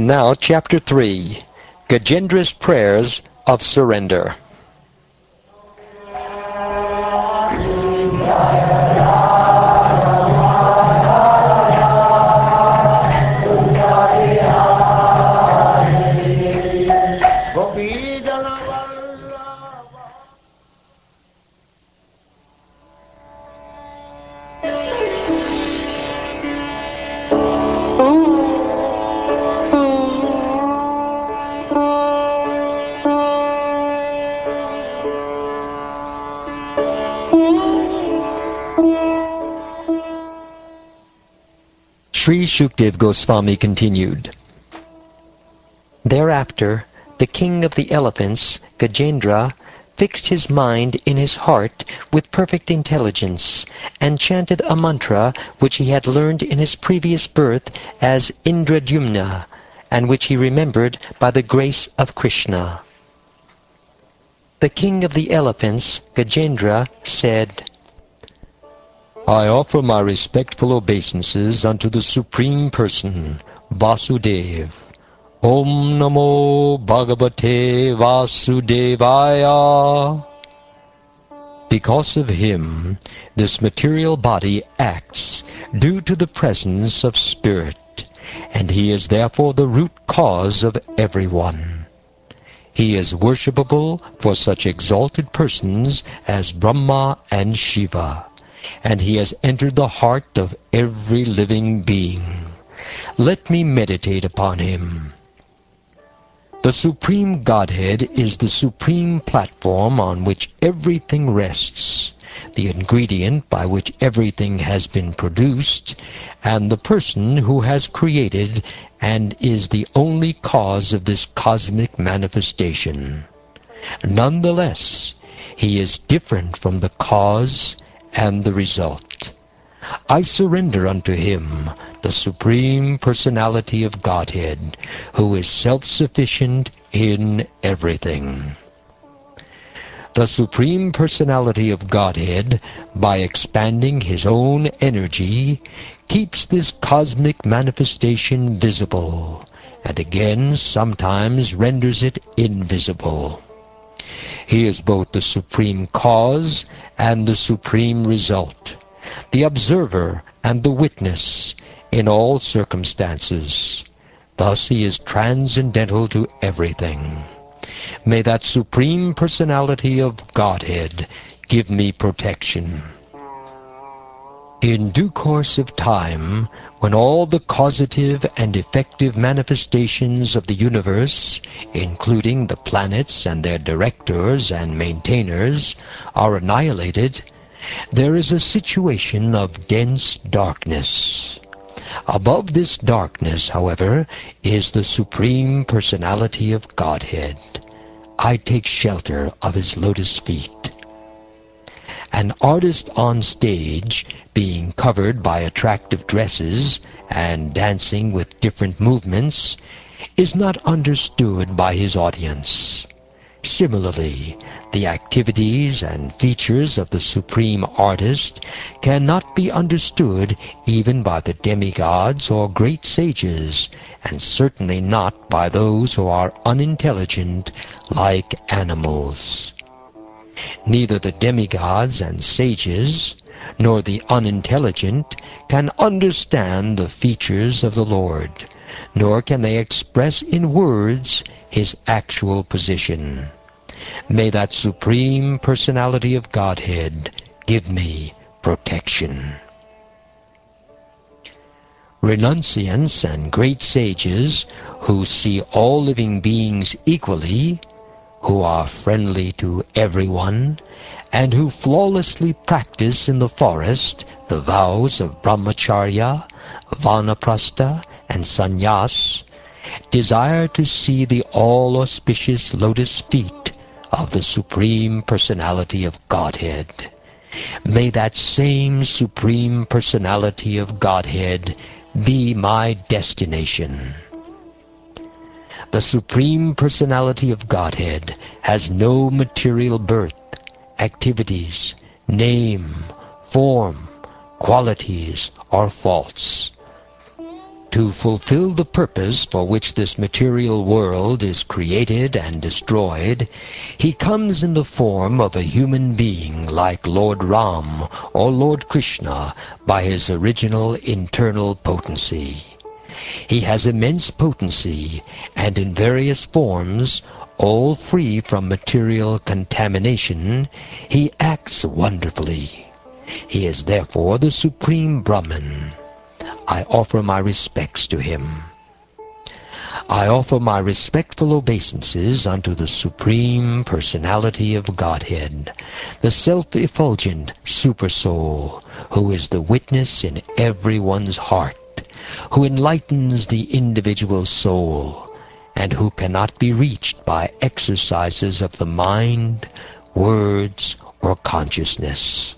Now, Chapter 3, Gajendra's Prayers of Surrender. Sri Shukdev Goswami continued. Thereafter, the king of the elephants, Gajendra, fixed his mind in his heart with perfect intelligence, and chanted a mantra which he had learned in his previous birth as Indradyumna, and which he remembered by the grace of Krishna. The king of the elephants, Gajendra, said, I offer my respectful obeisances unto the Supreme Person, Vasudeva. Om Namo Bhagavate Vasudevaya. Because of him, this material body acts due to the presence of spirit, and he is therefore the root cause of everyone. He is worshipable for such exalted persons as Brahma and Shiva, and he has entered the heart of every living being. Let me meditate upon him. The Supreme Godhead is the supreme platform on which everything rests, the ingredient by which everything has been produced, and the person who has created and is the only cause of this cosmic manifestation. Nonetheless, he is different from the cause and the result. I surrender unto him, the Supreme Personality of Godhead, who is self-sufficient in everything. The Supreme Personality of Godhead, by expanding his own energy, keeps this cosmic manifestation visible, and again sometimes renders it invisible. He is both the supreme cause and the supreme result, the observer and the witness in all circumstances. Thus he is transcendental to everything. May that Supreme Personality of Godhead give me protection. In due course of time, when all the causative and effective manifestations of the universe, including the planets and their directors and maintainers, are annihilated, there is a situation of dense darkness. Above this darkness, however, is the Supreme Personality of Godhead. I take shelter of his lotus feet. An artist on stage, being covered by attractive dresses and dancing with different movements, is not understood by his audience. Similarly, the activities and features of the Supreme Artist cannot be understood even by the demigods or great sages, and certainly not by those who are unintelligent like animals. Neither the demigods and sages, nor the unintelligent, can understand the features of the Lord, nor can they express in words his actual position. May that Supreme Personality of Godhead give me protection. Renunciants and great sages, who see all living beings equally, who are friendly to everyone, and who flawlessly practice in the forest the vows of brahmacharya, vanaprastha, and sannyas, desire to see the all-auspicious lotus feet of the Supreme Personality of Godhead. May that same Supreme Personality of Godhead be my destination. The Supreme Personality of Godhead has no material birth, activities, name, form, qualities, or faults. To fulfill the purpose for which this material world is created and destroyed, he comes in the form of a human being like Lord Ram or Lord Krishna by his original internal potency. He has immense potency, and in various forms, all free from material contamination, he acts wonderfully. He is therefore the Supreme Brahman. I offer my respects to him. I offer my respectful obeisances unto the Supreme Personality of Godhead, the self-effulgent Supersoul, who is the witness in everyone's heart, who enlightens the individual soul, and who cannot be reached by exercises of the mind, words, or consciousness.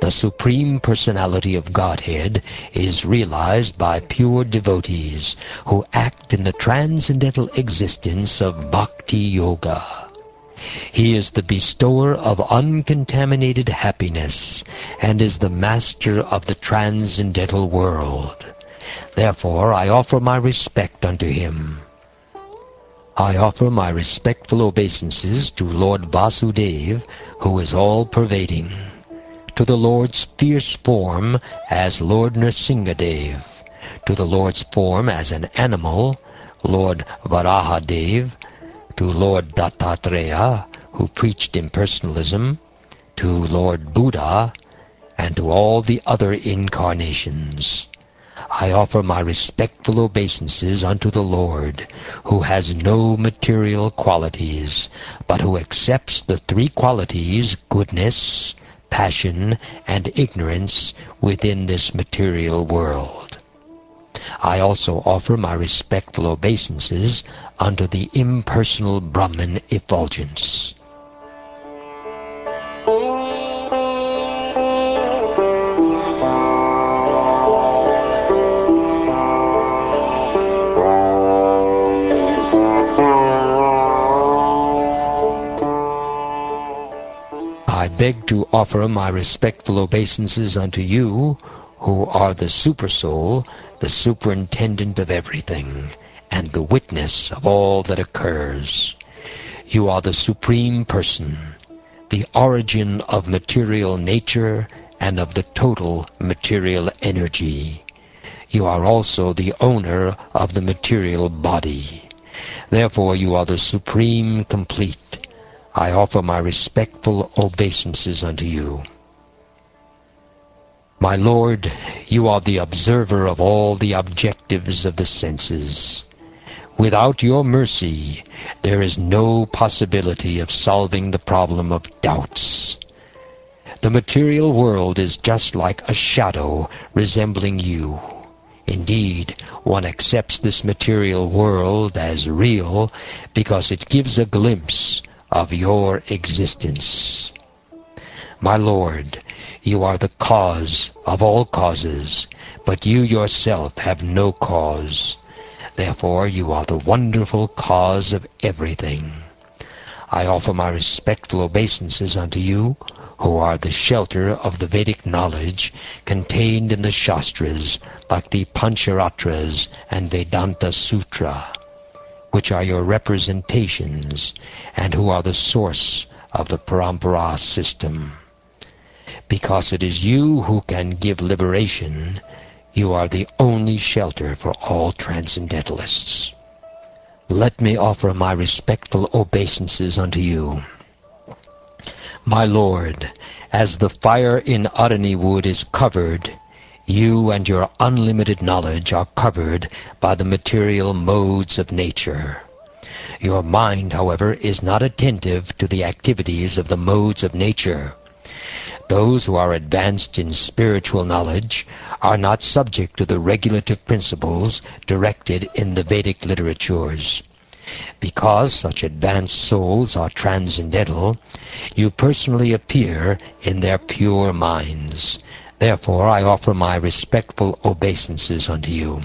The Supreme Personality of Godhead is realized by pure devotees who act in the transcendental existence of Bhakti Yoga. He is the bestower of uncontaminated happiness and is the master of the transcendental world. Therefore I offer my respect unto him. I offer my respectful obeisances to Lord Vasudeva, who is all-pervading, to the Lord's fierce form as Lord Nrsingadev, to the Lord's form as an animal, Lord Varahadev, to Lord Dattatreya, who preached impersonalism, to Lord Buddha, and to all the other incarnations. I offer my respectful obeisances unto the Lord, who has no material qualities, but who accepts the three qualities, goodness, passion, and ignorance, within this material world. I also offer my respectful obeisances unto the impersonal Brahman effulgence. I beg to offer my respectful obeisances unto you, who are the Supersoul, the superintendent of everything, and the witness of all that occurs. You are the Supreme Person, the origin of material nature and of the total material energy. You are also the owner of the material body. Therefore you are the Supreme Complete. I offer my respectful obeisances unto you. My Lord, you are the observer of all the objectives of the senses. Without your mercy, there is no possibility of solving the problem of doubts. The material world is just like a shadow resembling you. Indeed, one accepts this material world as real because it gives a glimpse of your existence. My Lord, you are the cause of all causes, but you yourself have no cause. Therefore you are the wonderful cause of everything. I offer my respectful obeisances unto you, who are the shelter of the Vedic knowledge contained in the Shastras, like the Pancharatras and Vedanta Sutra, which are your representations, and who are the source of the Parampara system. Because it is you who can give liberation, you are the only shelter for all transcendentalists. Let me offer my respectful obeisances unto you. My Lord, as the fire in Arani wood is covered, you and your unlimited knowledge are covered by the material modes of nature. Your mind, however, is not attentive to the activities of the modes of nature. Those who are advanced in spiritual knowledge are not subject to the regulative principles directed in the Vedic literatures. Because such advanced souls are transcendental, you personally appear in their pure minds. Therefore I offer my respectful obeisances unto you.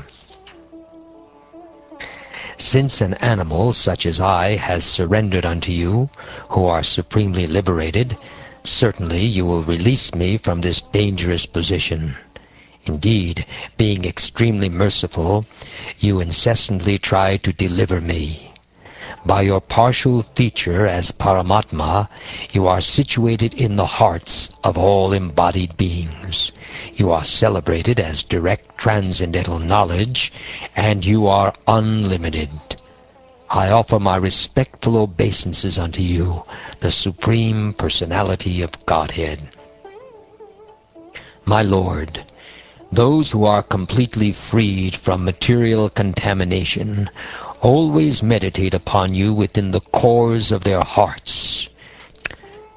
Since an animal such as I has surrendered unto you, who are supremely liberated, certainly you will release me from this dangerous position. Indeed, being extremely merciful, you incessantly try to deliver me. By your partial feature as Paramatma, you are situated in the hearts of all embodied beings. You are celebrated as direct transcendental knowledge, and you are unlimited. I offer my respectful obeisances unto you, the Supreme Personality of Godhead. My Lord, those who are completely freed from material contamination always meditate upon you within the cores of their hearts.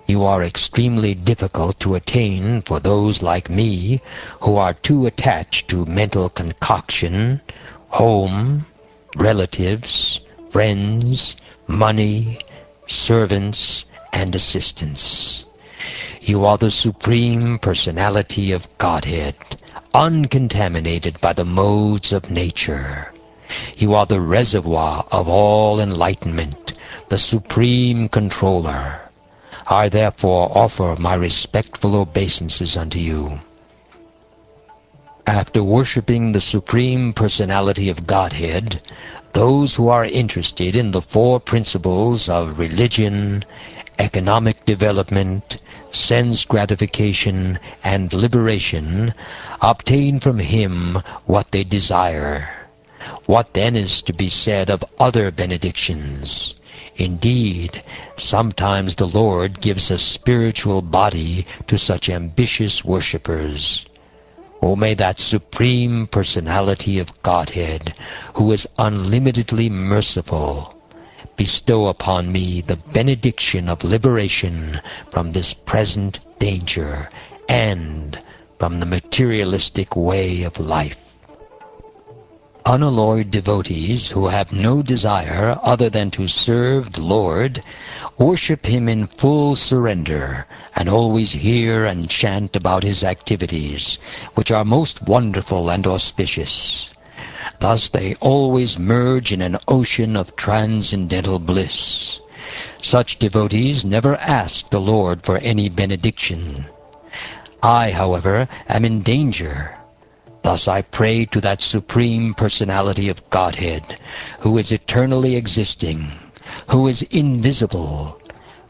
You are extremely difficult to attain for those like me who are too attached to mental concoction, home, relatives, friends, money, servants, and assistants. You are the Supreme Personality of Godhead, uncontaminated by the modes of nature. You are the reservoir of all enlightenment, the Supreme Controller. I therefore offer my respectful obeisances unto you. After worshipping the Supreme Personality of Godhead, those who are interested in the four principles of religion, economic development, sense gratification, and liberation obtain from him what they desire. What then is to be said of other benedictions? Indeed, sometimes the Lord gives a spiritual body to such ambitious worshippers. O may that Supreme Personality of Godhead, who is unlimitedly merciful, bestow upon me the benediction of liberation from this present danger and from the materialistic way of life. Unalloyed devotees who have no desire other than to serve the Lord worship Him in full surrender and always hear and chant about His activities, which are most wonderful and auspicious. Thus they always merge in an ocean of transcendental bliss. Such devotees never ask the Lord for any benediction. I, however, am in danger. Thus I pray to that Supreme Personality of Godhead, who is eternally existing, who is invisible,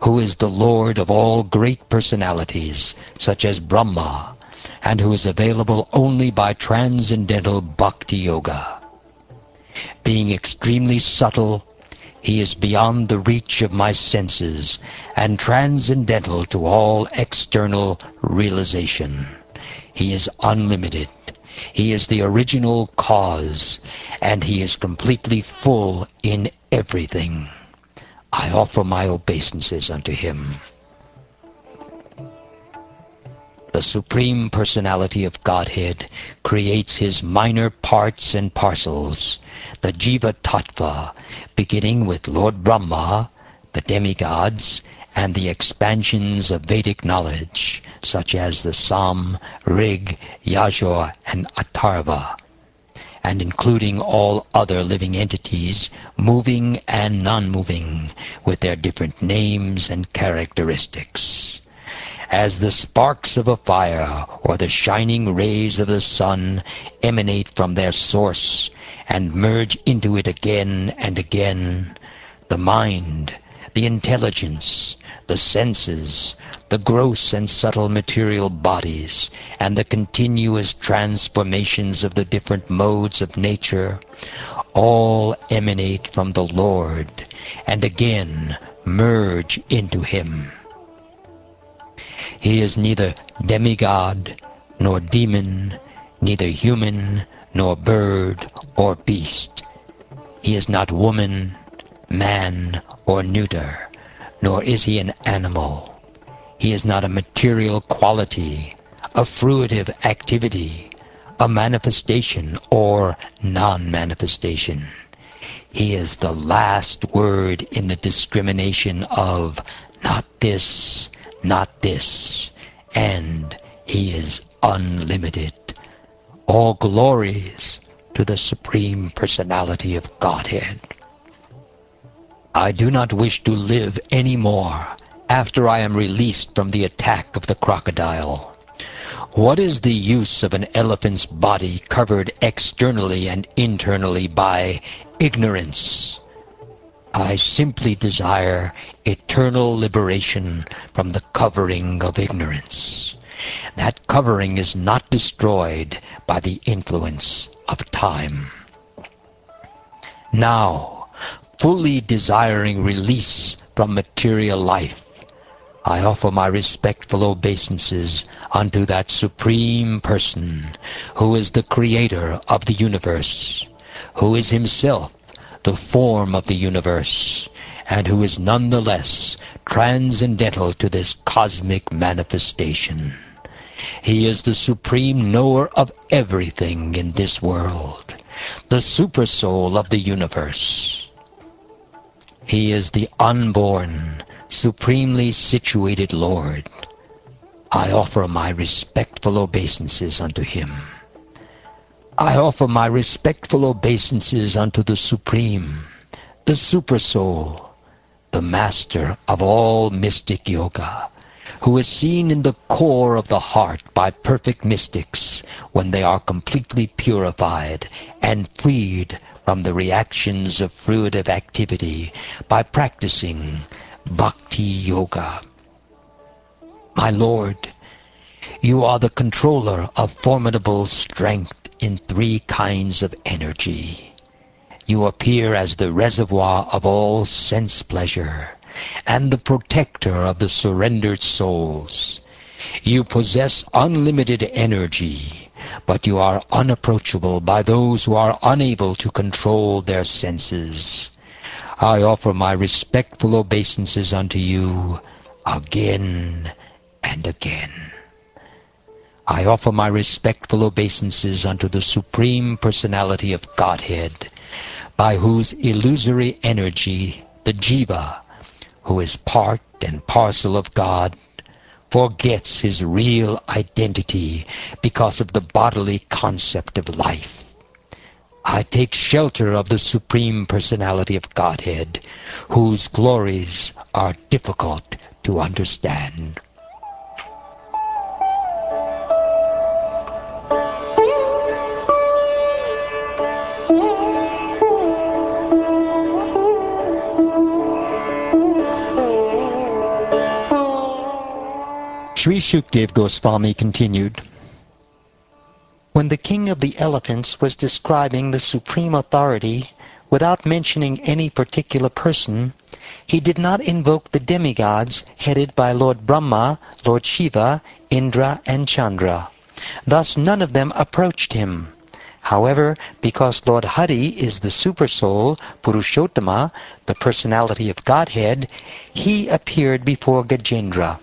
who is the Lord of all great personalities, such as Brahma, and who is available only by transcendental bhakti yoga. Being extremely subtle, He is beyond the reach of my senses and transcendental to all external realization. He is unlimited. He is the original cause, and He is completely full in everything. I offer my obeisances unto Him. The Supreme Personality of Godhead creates His minor parts and parcels, the Jiva Tattva, beginning with Lord Brahma, the demigods, and the expansions of Vedic knowledge, such as the Sam, Rig, Yajur, and Atharva, and including all other living entities, moving and non-moving, with their different names and characteristics. As the sparks of a fire or the shining rays of the sun emanate from their source and merge into it again and again, the mind, the intelligence, the senses, the gross and subtle material bodies, and the continuous transformations of the different modes of nature, all emanate from the Lord, and again merge into Him. He is neither demigod, nor demon, neither human, nor bird, or beast. He is not woman, man, or neuter, nor is He an animal. He is not a material quality, a fruitive activity, a manifestation or non-manifestation. He is the last word in the discrimination of not this, and He is unlimited. All glories to the Supreme Personality of Godhead. I do not wish to live any more after I am released from the attack of the crocodile. What is the use of an elephant's body covered externally and internally by ignorance? I simply desire eternal liberation from the covering of ignorance. That covering is not destroyed by the influence of time. Now, fully desiring release from material life, I offer my respectful obeisances unto that Supreme Person who is the Creator of the universe, who is Himself the form of the universe, and who is nonetheless transcendental to this cosmic manifestation. He is the supreme knower of everything in this world, the supersoul of the universe. He is the unborn, supremely situated Lord. I offer my respectful obeisances unto Him. I offer my respectful obeisances unto the Supreme, the Supersoul, the Master of all mystic yoga, who is seen in the core of the heart by perfect mystics when they are completely purified and freed from the reactions of fruitive activity by practicing Bhakti Yoga. My Lord, you are the controller of formidable strength in three kinds of energy. You appear as the reservoir of all sense pleasure and the protector of the surrendered souls. You possess unlimited energy, but you are unapproachable by those who are unable to control their senses. I offer my respectful obeisances unto you again and again. I offer my respectful obeisances unto the Supreme Personality of Godhead, by whose illusory energy the Jiva, who is part and parcel of God, forgets his real identity because of the bodily concept of life. I take shelter of the Supreme Personality of Godhead, whose glories are difficult to understand. Sri Shukdev Goswami continued, when the king of the elephants was describing the supreme authority, without mentioning any particular person, he did not invoke the demigods headed by Lord Brahma, Lord Shiva, Indra, and Chandra. Thus none of them approached him. However, because Lord Hari is the Supersoul, Purushottama, the personality of Godhead, he appeared before Gajendra.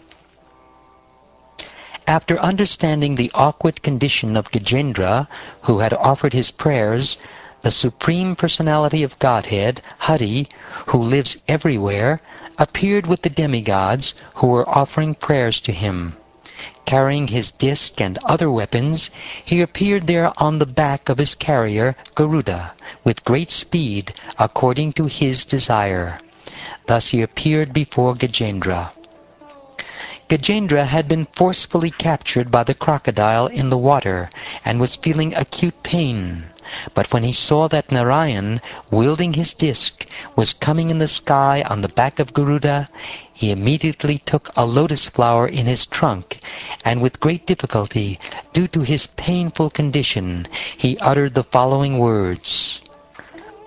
After understanding the awkward condition of Gajendra, who had offered his prayers, the Supreme Personality of Godhead, Hari, who lives everywhere, appeared with the demigods who were offering prayers to him. Carrying his disc and other weapons, he appeared there on the back of his carrier, Garuda, with great speed, according to his desire. Thus he appeared before Gajendra. Gajendra had been forcefully captured by the crocodile in the water and was feeling acute pain. But when he saw that Narayan, wielding his disc, was coming in the sky on the back of Garuda, he immediately took a lotus flower in his trunk, and with great difficulty, due to his painful condition, he uttered the following words: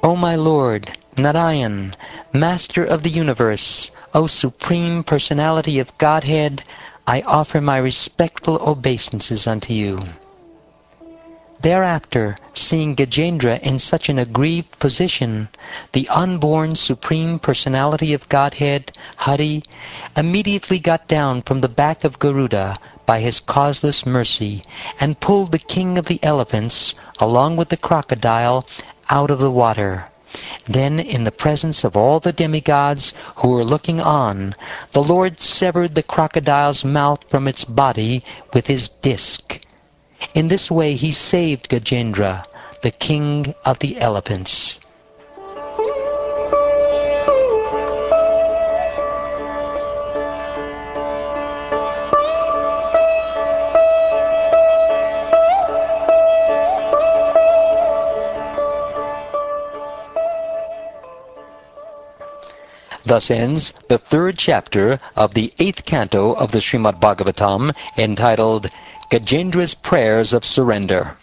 O my Lord, Narayan, Master of the universe, O Supreme Personality of Godhead, I offer my respectful obeisances unto you. Thereafter, seeing Gajendra in such an aggrieved position, the unborn Supreme Personality of Godhead, Hari, immediately got down from the back of Garuda by his causeless mercy and pulled the king of the elephants, along with the crocodile, out of the water. Then, in the presence of all the demigods who were looking on, the Lord severed the crocodile's mouth from its body with his disc. In this way he saved Gajendra, the king of the elephants. Thus ends the 3rd chapter of the 8th canto of the Srimad Bhagavatam, entitled Gajendra's Prayers of Surrender.